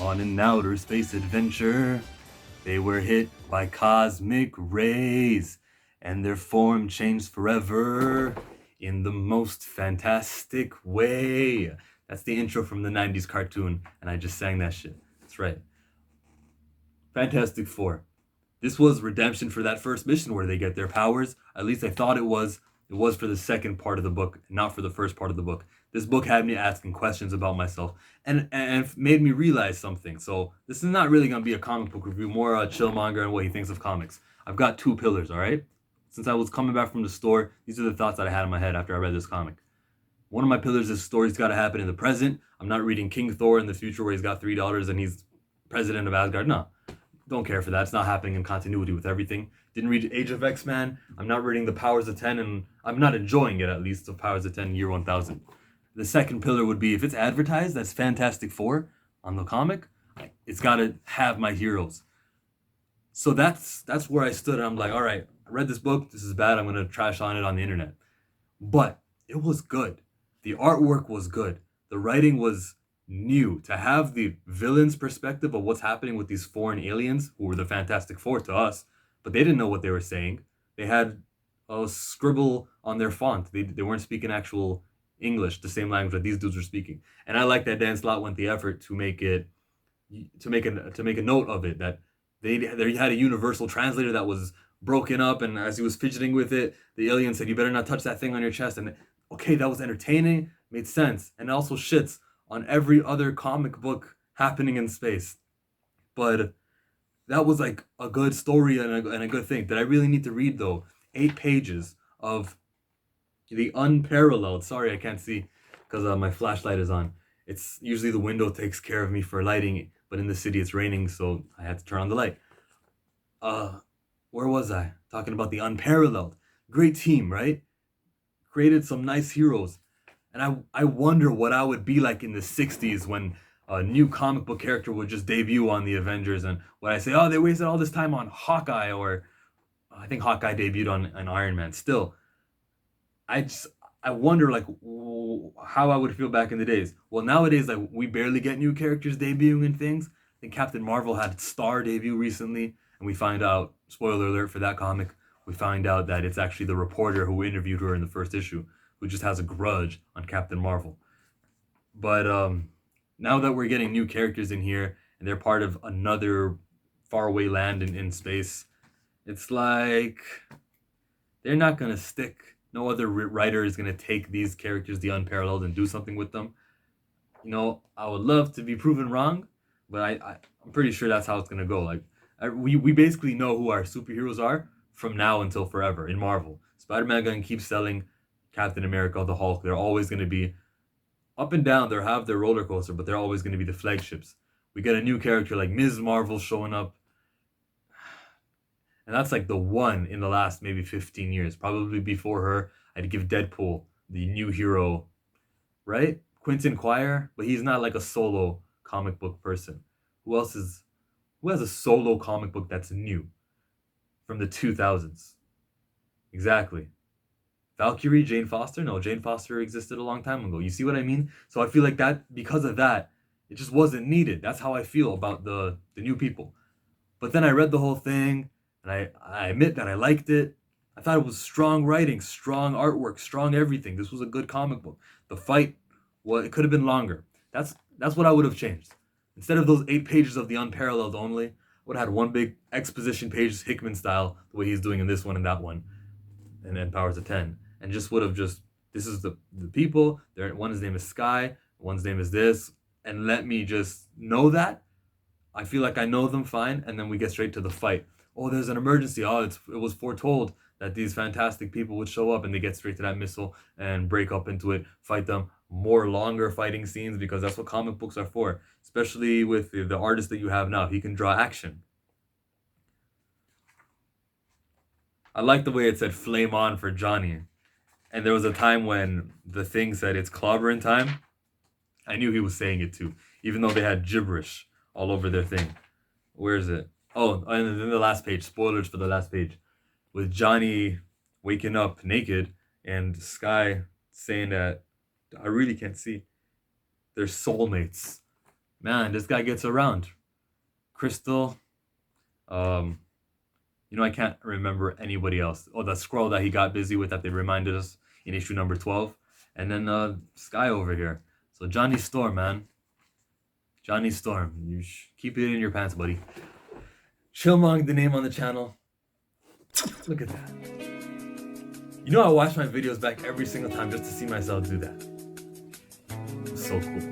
on an outer space adventure. They were hit by cosmic rays, and their form changed forever in the most fantastic way. That's the intro from the 90s cartoon, and I just sang that shit. That's right. Fantastic Four. This was redemption for that first mission where they get their powers. At least I thought it was. It was for the second part of the book, not for the first part of the book. This book had me asking questions about myself and made me realize something. So this is not really going to be a comic book review, more a chillmonger and what he thinks of comics. I've got two pillars, all right? Since I was coming back from the store, these are the thoughts that I had in my head after I read this comic. One of my pillars is story's got to happen in the present. I'm not reading King Thor in the future where he's got $3 and he's president of Asgard. No, don't care for that. It's not happening in continuity with everything. Didn't read Age of X-Men. I'm not reading The Powers of 10, and I'm not enjoying it, at least, The Powers of 10 year 1000. The second pillar would be if it's advertised that's Fantastic Four on the comic, it's got to have my heroes. So that's where I stood, and I'm like, all right, I read this book. This is bad. I'm going to trash on it on the internet. But it was good. The artwork was good. The writing was new. To have the villain's perspective of what's happening with these foreign aliens who were the Fantastic Four to us, but they didn't know what they were saying. They had a scribble on their font. They weren't speaking actual English, the same language that these dudes were speaking. And I like that Dan Slott went the effort to make a note of it, that they had a universal translator that was broken up, and as he was fidgeting with it, the alien said, "You better not touch that thing on your chest." And okay, that was entertaining, made sense, and it also shits on every other comic book happening in space. But that was like a good story and a good thing. That I really need to read though? 8 pages of the unparalleled. Sorry, I can't see because my flashlight is on. It's usually the window takes care of me for lighting, but in the city it's raining, so I had to turn on the light. Where was I? Talking about the unparalleled. Great team, right? Created some nice heroes. And I wonder what I would be like in the 60s when a new comic book character would just debut on the Avengers. And when I say, oh, they wasted all this time on Hawkeye, or I think Hawkeye debuted on Iron Man. Still, I just I wonder like how I would feel back in the days. Well, nowadays like we barely get new characters debuting and things. I think Captain Marvel had Star debut recently, and we find out, spoiler alert for that comic, we find out that it's actually the reporter who interviewed her in the first issue, who just has a grudge on Captain Marvel. But now that we're getting new characters in here and they're part of another faraway land in space, it's like they're not gonna stick. No other writer is gonna take these characters, the unparalleled, and do something with them. I would love to be proven wrong, but I'm pretty sure that's how it's gonna go. Like we basically know who our superheroes are from now until forever in Marvel. Spider-Man gonna keep selling. Captain America, the Hulk, they're always gonna be up and down. They'll have their roller coaster, but they're always gonna be the flagships. We get a new character like Ms. Marvel showing up, and that's like the one in the last maybe 15 years. Probably before her, I'd give Deadpool the new hero, right? Quentin Quire, but he's not like a solo comic book person. Who has a solo comic book that's new from the 2000s? Exactly. Valkyrie, Jane Foster? No, Jane Foster existed a long time ago. You see what I mean? So I feel like that because of that, it just wasn't needed. That's how I feel about the new people. But then I read the whole thing, and I admit that I liked it. I thought it was strong writing, strong artwork, strong everything. This was a good comic book. The fight, well, it could have been longer. That's what I would have changed. Instead of those 8 pages of the unparalleled only, I would have had one big exposition page, Hickman style, the way he's doing in this one and that one, and then Powers of 10, and just would have just, this is the people. One's name is Sky, one's name is this, and let me just know that. I feel like I know them fine, and then we get straight to the fight. Oh, there's an emergency. Oh, it was foretold that these fantastic people would show up, and they get straight to that missile and break up into it, fight them. More longer fighting scenes because that's what comic books are for, especially with the artist that you have now. He can draw action. I like the way it said "flame on" for Johnny, and there was a time when the thing said it's clobbering time. I knew he was saying it too, even though they had gibberish all over their thing. Where is it? Oh, and then the last page. Spoilers for the last page, with Johnny waking up naked and Sky saying that I really can't see. They're soulmates. Man, this guy gets around. Crystal, um, I can't remember anybody else. Oh, the scroll that he got busy with that they reminded us in issue number 12. And then Sky over here. So Johnny Storm, man. Johnny Storm. You keep it in your pants, buddy. Chillmong, the name on the channel. Look at that. I watch my videos back every single time just to see myself do that. So cool.